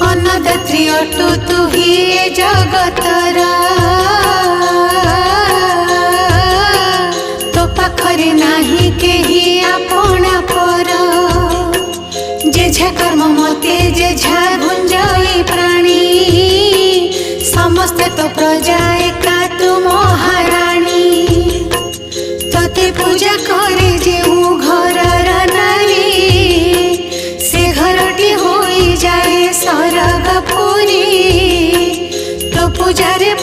अन्नदात्री अटु तु ही ए जगतरा तो पाखरे नाही केही आपणा पर जेझा कर्म मते जेझा गुंजई प्राणी समस्ते तो प्रजा एका तु महाराणी तते पूजा करे जे घरर नारी से घरटी होई जाए सरगपुरी तो पूजारे